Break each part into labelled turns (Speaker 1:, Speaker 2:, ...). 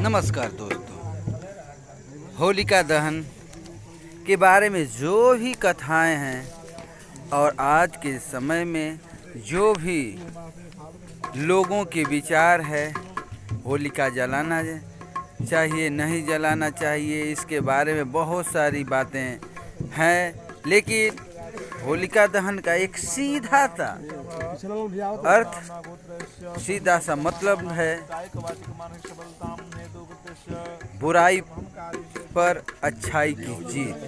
Speaker 1: नमस्कार दोस्तों, होलिका दहन के बारे में जो भी कथाएं हैं और आज के समय में जो भी लोगों के विचार है, होलिका जलाना चाहिए नहीं जलाना चाहिए, इसके बारे में बहुत सारी बातें हैं। लेकिन होलिका दहन का एक सीधा सा अर्थ, सीधा सा मतलब है बुराई पर अच्छाई की जीत।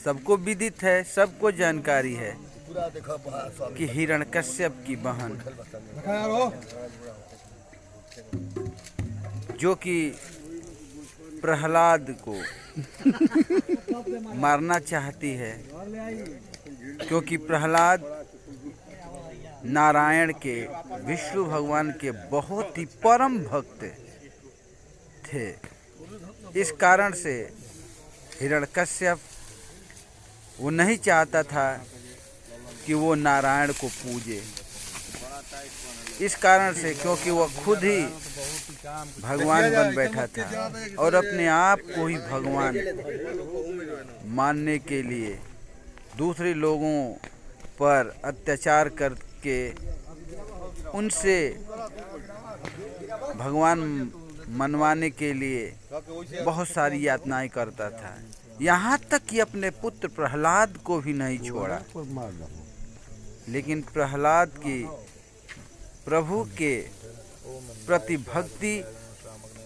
Speaker 1: सबको विदित है, सबको जानकारी है कि हिरण्यकश्यप की बहन जो कि प्रहलाद को मारना चाहती है, क्योंकि प्रहलाद नारायण के, विष्णु भगवान के बहुत ही परम भक्त थे। इस कारण से हिरण्यकश्यप वो नहीं चाहता था कि वो नारायण को पूजे। इस कारण से, क्योंकि वह खुद ही भगवान बन बैठा था और अपने आप को ही भगवान मानने के लिए दूसरे लोगों पर अत्याचार करके उनसे भगवान मनवाने के लिए बहुत सारी यातनाएं करता था। यहाँ तक कि अपने पुत्र प्रहलाद को भी नहीं छोड़ा। लेकिन प्रहलाद की प्रभु के प्रति भक्ति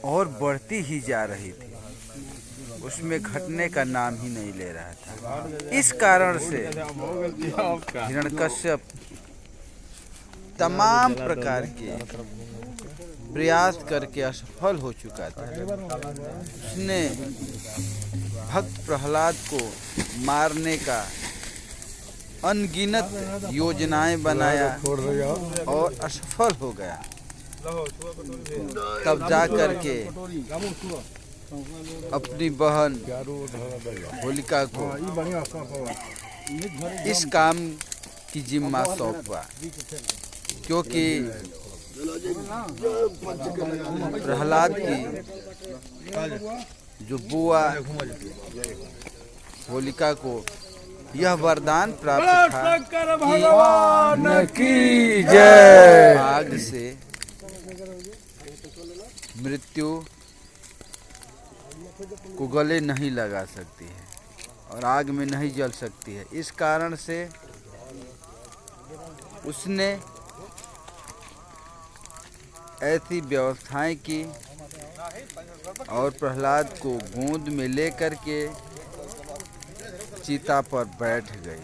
Speaker 1: और बढ़ती ही जा रही थी, उसमें घटने का नाम ही नहीं ले रहा था। इस कारण से हिरण्यकश्यप तमाम प्रकार के प्रयास करके असफल हो चुका था। उसने भक्त प्रहलाद को मारने का अनगिनत योजनाएं बनाया और असफल हो गया। तब जा करके अपनी बहन होलिका को इस काम की जिम्मा सौंपा, क्योंकि प्रहलाद की जो बुआ होलिका को यह वरदान प्राप्त था कि जय आग से मृत्यु को गले नहीं लगा सकती है और आग में नहीं जल सकती है। इस कारण से उसने ऐसी व्यवस्थाएं की और प्रहलाद को गोद में लेकर के चिता पर बैठ गई।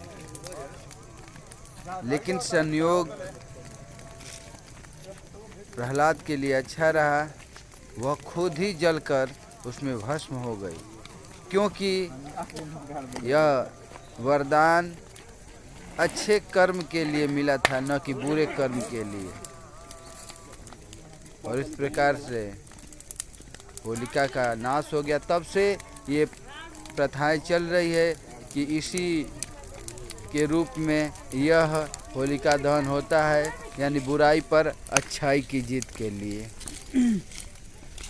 Speaker 1: लेकिन संयोग प्रहलाद के लिए अच्छा रहा, वह खुद ही जलकर उसमें भस्म हो गई, क्योंकि यह वरदान अच्छे कर्म के लिए मिला था, न कि बुरे कर्म के लिए। और इस प्रकार से होलिका का नाश हो गया। तब से ये प्रथाएं चल रही है कि इसी के रूप में यह होलिका दहन होता है, यानी बुराई पर अच्छाई की जीत के लिए।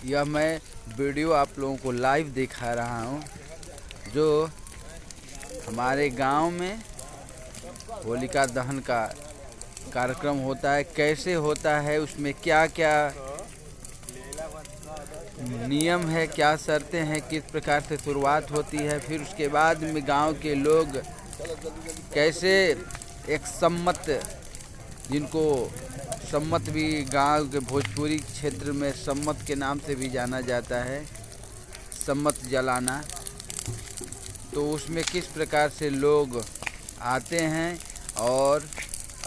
Speaker 1: यह मैं वीडियो आप लोगों को लाइव दिखा रहा हूँ, जो हमारे गांव में होलिका दहन का कार्यक्रम होता है। कैसे होता है, उसमें क्या क्या नियम है, क्या शर्तें हैं, किस प्रकार से शुरुआत होती है, फिर उसके बाद में गांव के लोग कैसे एक सम्मत, जिनको सम्मत भी गांव के भोजपुरी क्षेत्र में सम्मत के नाम से भी जाना जाता है, सम्मत जलाना, तो उसमें किस प्रकार से लोग आते हैं और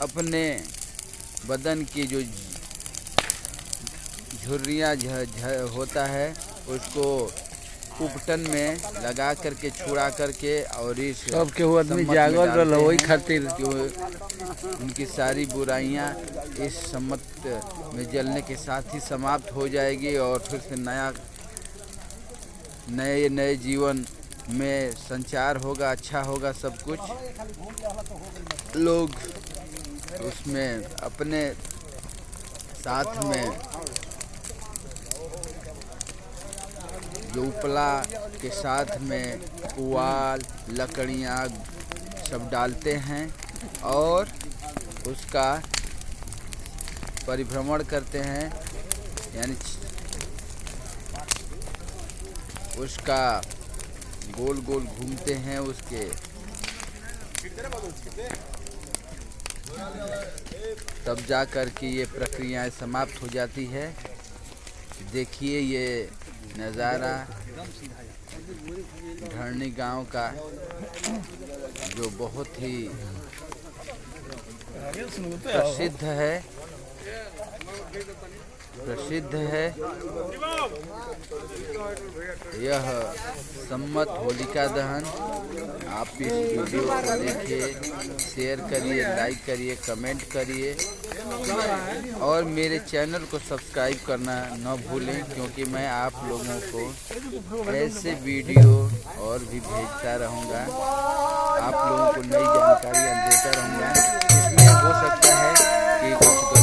Speaker 1: अपने बदन की जो झुर्रियाँ होता है उसको उपटन में लगा करके छुड़ा करके और इस
Speaker 2: सबके आदमी जागल रहा वही खातिर
Speaker 1: उनकी सारी बुराइयां इस सम्मत में जलने के साथ ही समाप्त हो जाएगी और फिर से नए जीवन में संचार होगा, अच्छा होगा सब कुछ। लोग उसमें अपने साथ में जो उपला के साथ में पुआल लकड़ियाँ सब डालते हैं और उसका परिभ्रमण करते हैं, यानी उसका गोल गोल घूमते हैं। उसके तब जा कर के ये प्रक्रियाएं समाप्त हो जाती है। देखिए ये नज़ारा ढरनी गांव का, जो बहुत ही प्रसिद्ध है। यह सम्मत होलिका दहन। आप इस वीडियो को देखिए, शेयर करिए, लाइक करिए, कमेंट करिए और मेरे चैनल को सब्सक्राइब करना न भूलें, क्योंकि मैं आप लोगों को ऐसे वीडियो और भी भेजता रहूँगा। आप लोगों को नई जानकारियाँ देता रहूँगा। इसमें हो सकता है कि कुछ